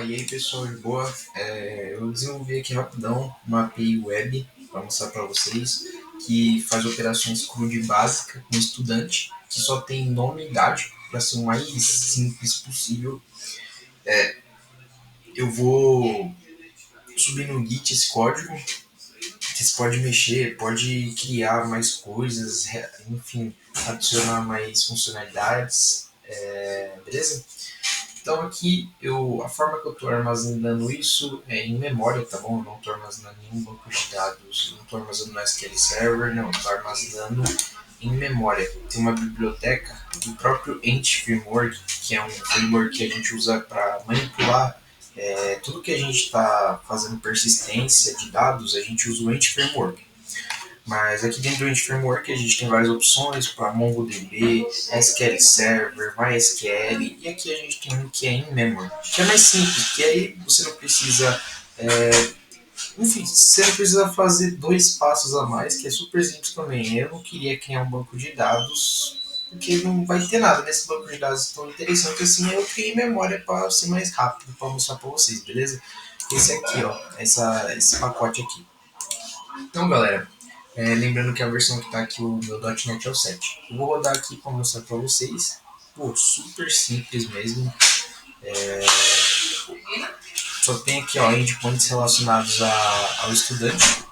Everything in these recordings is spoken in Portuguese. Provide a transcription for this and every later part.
E aí pessoal, de boa? Eu desenvolvi aqui rapidão uma API web para mostrar para vocês que faz operações CRUD básica com estudante que só tem nome e idade para ser o mais simples possível. Eu vou subir no Git esse código, que você pode mexer, pode criar mais coisas, enfim, adicionar mais funcionalidades, beleza? Então aqui a forma que eu estou armazenando isso é em memória, tá bom? Eu não estou armazenando nenhum banco de dados, não estou armazenando no SQL Server, não, estou armazenando em memória. Tem uma biblioteca do próprio Ent Framework, que é um framework que a gente usa para manipular tudo que a gente está fazendo persistência de dados, a gente usa o Ent Framework. Mas aqui dentro do Ent Framework a gente tem várias opções para MongoDB, SQL Server, MySQL, e aqui a gente tem um que é in memory, que é mais simples, que aí você não precisa, enfim, você não precisa fazer dois passos a mais, que é super simples também. Eu não queria criar um banco de dados, porque não vai ter nada nesse banco de dados tão interessante assim, eu criei memória para ser mais rápido, para mostrar para vocês, beleza? Esse aqui, ó, esse pacote aqui. Então, galera, lembrando que a versão que está aqui, o meu .NET é o 7. Eu vou rodar aqui para mostrar para vocês. Pô, super simples mesmo. Só tem aqui, ó, endpoints relacionados ao estudante.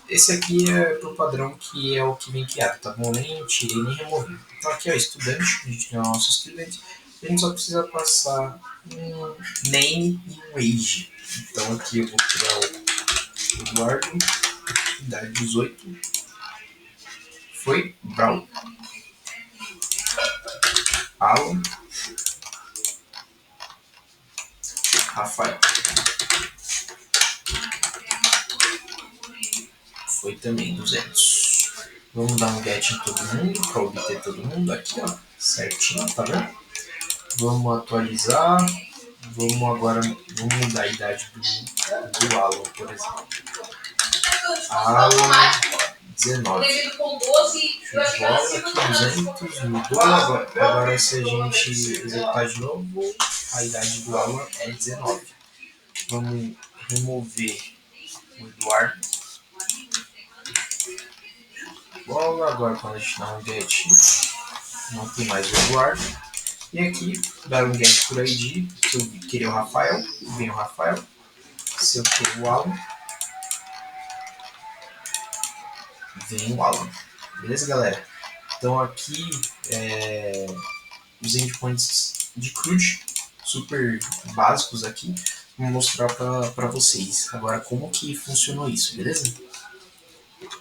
Esse aqui é pro padrão que é o que vem criado, tá bom? Nem tirei, nem removi. Então aqui, ó, estudante. A gente tem o nosso student. A gente só precisa passar um name e um age. Então aqui eu vou criar o Eduardo, idade 18. Foi Brown. Alan, Rafael. Foi também 200. Vamos dar um get em todo mundo para obter todo mundo aqui, ó, certinho, tá vendo? Vamos atualizar. Vamos mudar a idade do Alan, por exemplo. Alan 19. Show de bola, aqui 200, mudou. Agora se a gente executar de novo, a idade do Alan é 19. Vamos remover o Eduardo. Bola, agora quando a gente dá um get, não tem mais o Eduardo. E aqui, dar um get por ID, se eu querer o Rafael, vem o Rafael. Se eu querer o Alan, vem o Alan. Beleza, galera? Então aqui, os endpoints de CRUD, super básicos aqui, vou mostrar para vocês agora como que funcionou isso, beleza?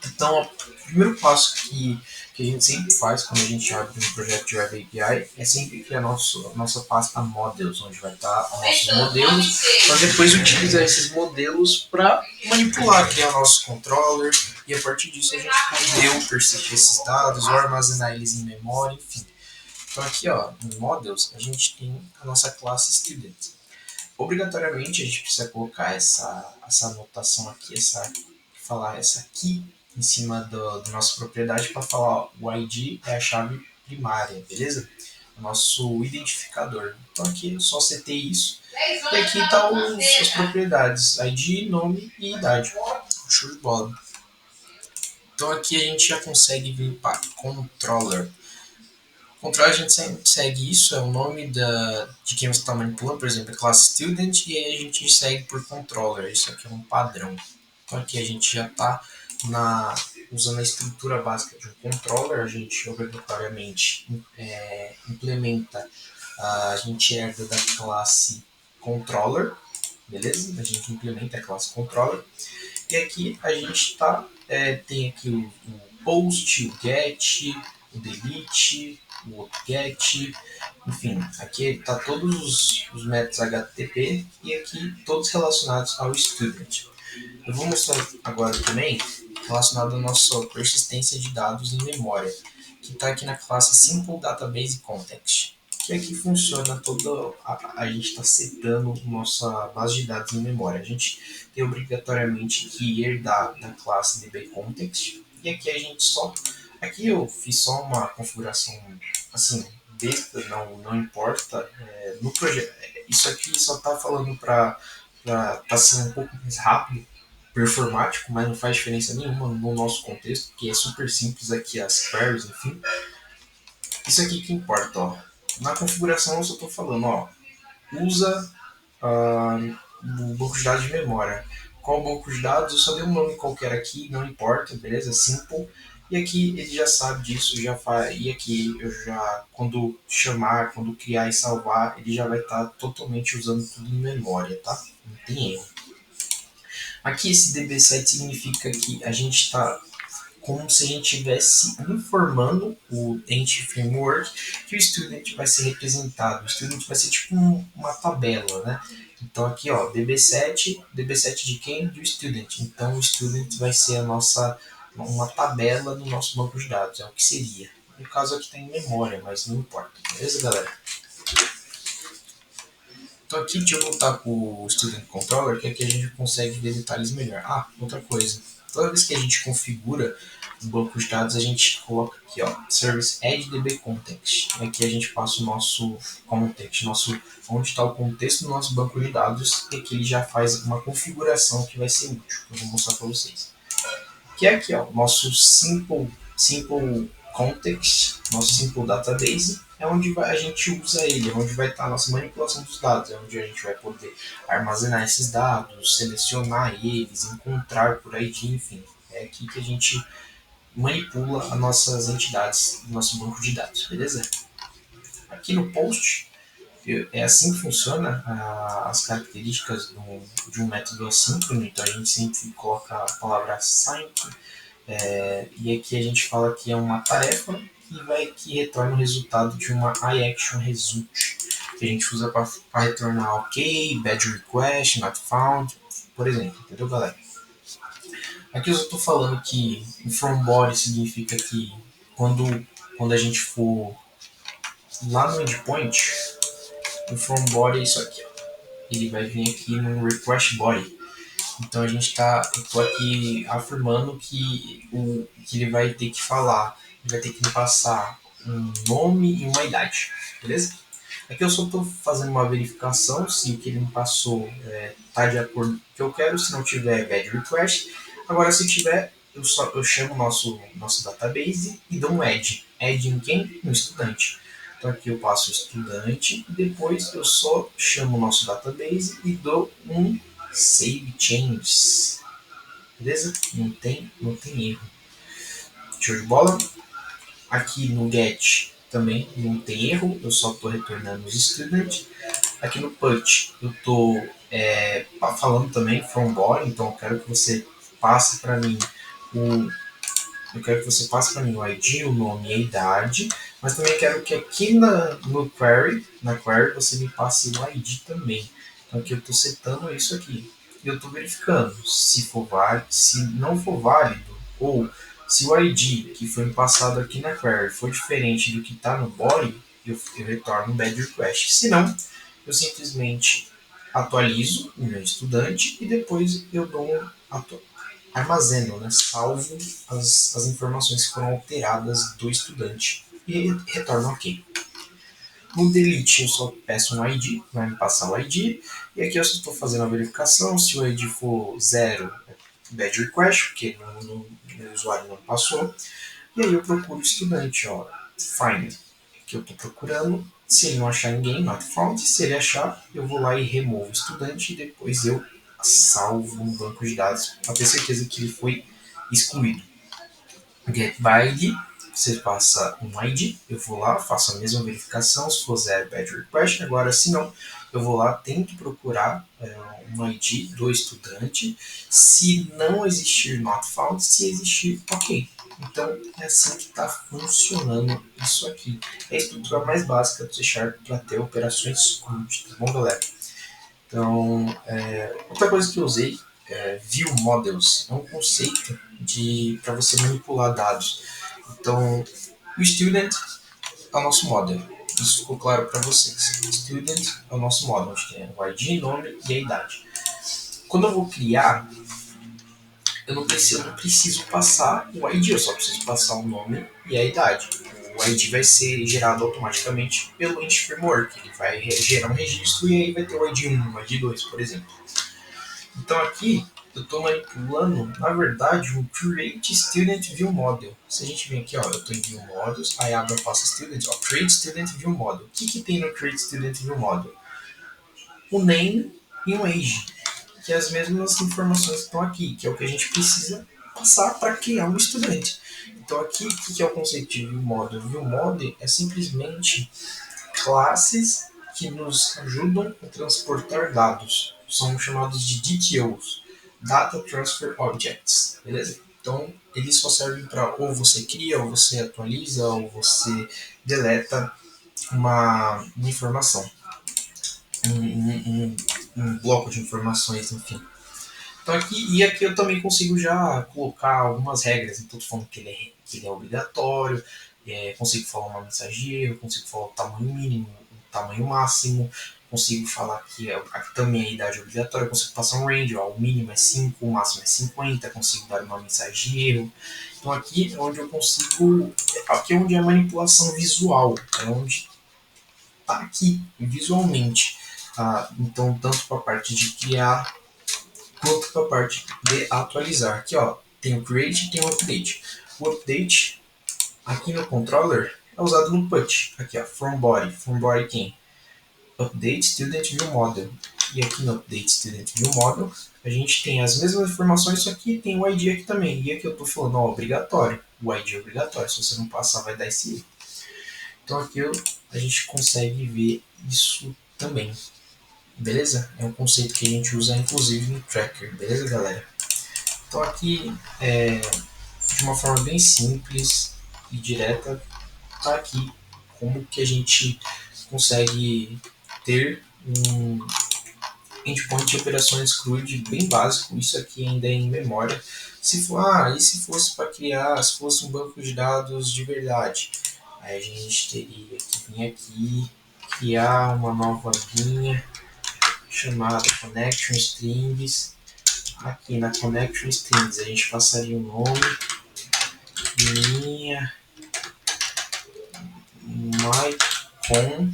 Então, o primeiro passo que a gente sempre faz quando a gente abre um projeto de Web API é sempre criar nossa pasta models, onde vai estar nossos modelos, para depois utilizar esses modelos para manipular, criar nossos controller, e a partir disso a gente poder persistir esses dados, ou armazenar eles em memória, enfim. Então aqui, ó, no models, a gente tem a nossa classe student. Obrigatoriamente a gente precisa colocar essa anotação aqui, essa key em cima da nossa propriedade para falar, ó, o ID é a chave primária, beleza? O nosso identificador. Então aqui eu só setei isso. E aqui está as propriedades, ID, nome e idade. Show de bola. Então aqui a gente já consegue vir para controller. Controller a gente segue isso, é o nome de quem você está manipulando, por exemplo, a classe student, e aí a gente segue por controller. Isso aqui é um padrão. Então aqui a gente já está usando a estrutura básica de um controller, a gente obrigatoriamente implementa, a gente herda da classe controller, beleza? A gente implementa a classe controller, e aqui a gente tem aqui o post, o get, o delete, o outro get, enfim, aqui está todos os métodos HTTP e aqui todos relacionados ao student. Eu vou mostrar agora também relacionado à nossa persistência de dados em memória, que está aqui na classe Simple Database Context, que aqui funciona a gente está setando nossa base de dados em memória. A gente tem obrigatoriamente que herdar da classe DBContext, e aqui a gente aqui eu fiz só uma configuração assim besta, não importa, no projeto. Isso aqui só está falando para tá sendo um pouco mais rápido, performático, mas não faz diferença nenhuma no nosso contexto, que é super simples aqui as queries, enfim. Isso aqui que importa, ó. Na configuração eu só estou falando, ó, usa o banco de dados de memória. Qual banco de dados? Eu só dei um nome qualquer aqui, não importa, beleza? Simple. E aqui ele já sabe disso, já faz. E aqui eu já, quando chamar, quando criar e salvar, ele já vai estar totalmente usando tudo em memória, tá? Não tem erro. Aqui esse DB7 significa que a gente está como se a gente estivesse informando o Entity Framework que o student vai ser representado. O student vai ser tipo uma tabela, né? Então aqui, ó, DB7 de quem? Do student. Então o student vai ser uma tabela do nosso banco de dados, é o que seria. No caso aqui tem memória, mas não importa. Beleza, galera? Então aqui, deixa eu voltar para o Student Controller, que aqui a gente consegue ver detalhes melhor. Ah, outra coisa. Toda vez que a gente configura o banco de dados, a gente coloca aqui, ó, Service Add DB Context. E aqui a gente passa o nosso context, onde está o contexto do nosso banco de dados, e aqui ele já faz uma configuração que vai ser útil. Eu vou mostrar para vocês. Que é aqui, ó, nosso simple context, nosso simple database, é onde a gente usa ele, é onde vai estar a nossa manipulação dos dados, é onde a gente vai poder armazenar esses dados, selecionar eles, encontrar por ID, enfim. É aqui que a gente manipula as nossas entidades do nosso banco de dados, beleza? Aqui no post, é assim que funciona as características de um método assíncrono, então a gente sempre coloca a palavra async, e aqui a gente fala que é uma tarefa que retorna o resultado de uma iActionResult, que a gente usa para retornar OK, bad request, not found, por exemplo, entendeu, galera? Aqui eu estou falando que o from body significa que quando a gente for lá no endpoint, o from body é isso aqui, ó. Ele vai vir aqui no request body. Então a gente eu tô aqui afirmando que ele vai ter que falar, ele vai ter que me passar um nome e uma idade, beleza? Aqui eu só estou fazendo uma verificação se o que ele me passou está de acordo com o que eu quero, se não tiver bad request. Agora se tiver, eu chamo o nosso database e dou um add. Add em quem? No estudante. Então aqui eu passo o estudante e depois eu só chamo o nosso database e dou um save changes. Beleza? Não tem erro. Show de bola? Aqui no get também não tem erro, eu só estou retornando os students. Aqui no put eu estou falando também from body, então eu quero que você passe para mim o ID, o nome e a idade, mas também quero que aqui na query você me passe o ID também. Então aqui eu estou setando isso aqui. E eu estou verificando se for válido, se não for válido, ou se o ID que foi passado aqui na query for diferente do que está no body, eu retorno um bad request. Se não, eu simplesmente atualizo o meu estudante e depois eu dou armazeno, né? Salvo as informações que foram alteradas do estudante e retorno OK. No delete eu só peço um ID, vai me passar o ID, e aqui eu só estou fazendo a verificação, se o ID for 0, bad request, porque meu usuário não passou, e aí eu procuro o estudante, ó, find, que eu estou procurando, se ele não achar ninguém, not found, se ele achar, eu vou lá e removo o estudante, e depois eu salvo no banco de dados, para ter certeza que ele foi excluído. Get by ID, você passa um ID, eu vou lá, faço a mesma verificação, se for 0, bad request. Agora, se não, eu vou lá, tento procurar um ID do estudante. Se não existir not found, se existir, ok. Então, é assim que está funcionando isso aqui. É a estrutura mais básica do C# para ter operações CRUD, tá bom, galera? Então, outra coisa que eu usei View Models, é um conceito para você manipular dados. Então, o student é o nosso model. Isso ficou claro para vocês. O student é o nosso model, onde tem o ID, nome e a idade. Quando eu vou criar eu não preciso passar o ID, eu só preciso passar o nome e a idade. O ID vai ser gerado automaticamente pelo Entity Framework. Ele vai gerar um registro e aí vai ter o ID 1, o ID 2, por exemplo. Então aqui eu estou manipulando, na verdade, um Create Student View Model. Se a gente vem aqui, ó, eu estou em View Models, aí abro a pasta Student, ó, Create Student View Model. O que tem no Create Student View Model? O name e um age, que é as mesmas informações que estão aqui, que é o que a gente precisa passar para criar um estudante. Então aqui, o que é o conceito de View Model? View Model é simplesmente classes que nos ajudam a transportar dados. São chamados de DTOs, Data Transfer Objects, beleza? Então, eles só servem para ou você cria, ou você atualiza, ou você deleta uma informação, um bloco de informações, enfim. Então aqui eu também consigo já colocar algumas regras. Então, estou falando que ele é obrigatório, consigo falar uma mensagem de erro, consigo falar o tamanho mínimo, o tamanho máximo, consigo falar que aqui também é a idade obrigatória, consigo passar um range, ó, o mínimo é 5, o máximo é 50, consigo dar uma mensagem de erro. Então aqui é onde eu consigo, aqui é onde é a manipulação visual, é onde está aqui visualmente. Então tanto para a parte de criar quanto para a parte de atualizar. Aqui ó, tem o create e tem o update. O update aqui no controller é usado no put. Aqui ó, from body quem? Update student view model. E aqui no update student view model a gente tem as mesmas informações, só que tem o ID aqui também. E aqui eu estou falando, ó, obrigatório. O ID é obrigatório, se você não passar vai dar esse erro. Então aqui a gente consegue ver isso também. Beleza? É um conceito que a gente usa inclusive no tracker, beleza galera? Então aqui, de uma forma bem simples e direta, está aqui como que a gente consegue ter um endpoint de operações CRUD bem básico. Isso aqui ainda é em memória. E se fosse para criar, se fosse um banco de dados de verdade? Aí a gente teria que vir aqui, criar uma nova linha chamada Connection Strings. Aqui na Connection Strings a gente passaria o nome, minha mycon,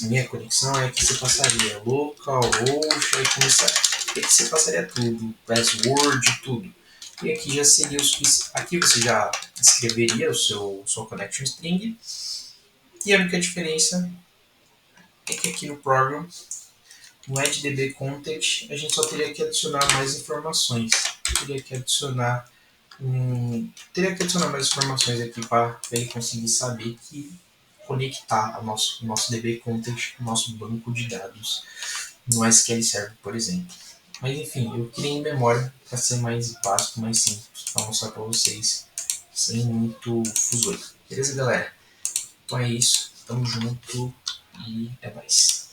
minha conexão é que você passaria localhost, aí começar, aqui você passaria tudo, password, tudo. E aqui já seria o suficiente. Aqui você já escreveria sua connection string. E a única diferença é que aqui no program, no addDB content, a gente só teria que adicionar mais informações. Teria que adicionar mais informações aqui para ele conseguir saber que conectar nosso DB Content, o nosso banco de dados no SQL Server, por exemplo. Mas enfim, eu criei em memória para ser mais básico, mais simples, para mostrar para vocês sem muito fuzuê. Beleza, galera? Então é isso, tamo junto e é nóis.